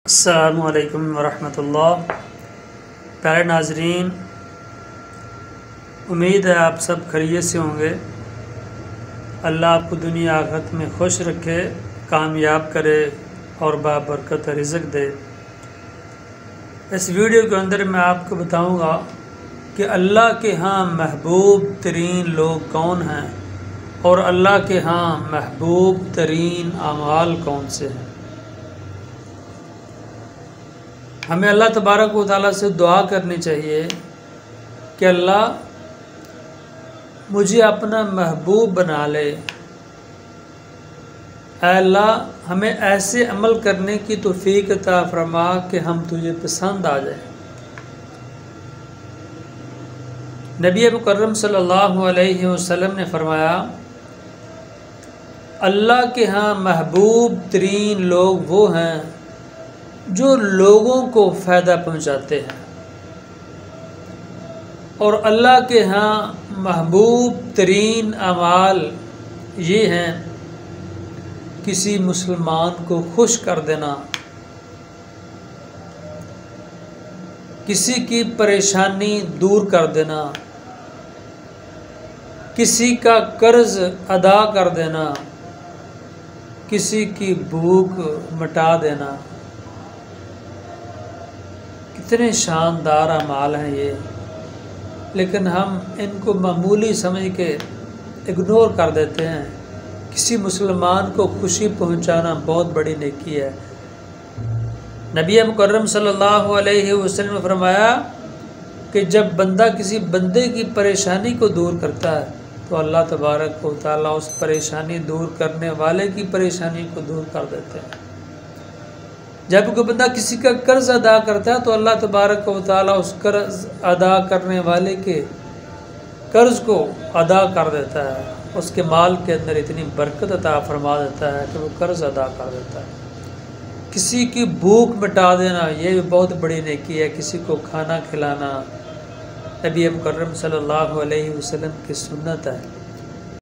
अस्सलामुअलैकुम वरहमतुल्लाह। प्यारे नाजरीन, उम्मीद है आप सब खैरियत से होंगे। अल्लाह आपको दुनिया आखिरत में खुश रखे, कामयाब करे और बाबरकत रिज़्क़ दे। इस वीडियो के अंदर मैं आपको बताऊंगा कि अल्लाह के यहाँ महबूब तरीन लोग कौन हैं और अल्लाह के यहाँ महबूब तरीन अमाल कौन से हैं। हमें अल्लाह तबारक व तआला से दुआ करनी चाहिए कि अल्लाह मुझे अपना महबूब बना ले। ऐ अल्लाह, हमें ऐसे अमल करने की तौफीक अता फरमा कि हम तुझे पसंद आ जाए। नबी मुकर्रम सल्लल्लाहु अलैहि वसल्लम ने फरमाया, अल्लाह के यहाँ महबूब तरीन लोग वो हैं जो लोगों को फ़ायदा पहुँचाते हैं, और अल्लाह के यहाँ महबूब तरीन अमाल ये हैं किसी मुसलमान को खुश कर देना, किसी की परेशानी दूर कर देना, किसी का कर्ज अदा कर देना, किसी की भूख मिटा देना। कितने शानदार अमाल हैं ये, लेकिन हम इनको मामूली समझ के इग्नोर कर देते हैं। किसी मुसलमान को खुशी पहुंचाना बहुत बड़ी नेकी है। नबी मुकर्रम सल्लल्लाहु अलैहि वसल्लम ने फरमाया कि जब बंदा किसी बंदे की परेशानी को दूर करता है तो अल्लाह तबारक व तआला उस परेशानी दूर करने वाले की परेशानी को दूर कर देते हैं। जब कोई बंदा किसी का कर्ज अदा करता है तो अल्लाह तबारक व तआला उस कर्ज अदा करने वाले के कर्ज को अदा कर देता है, उसके माल के अंदर इतनी बरकत अता फरमा देता है कि वो कर्ज अदा कर देता है। किसी की भूख मिटा देना ये भी बहुत बड़ी नेकी है। किसी को खाना खिलाना नबी मुकर्रम सल्लल्लाहु अलैहि वसल्लम की सुन्नत है।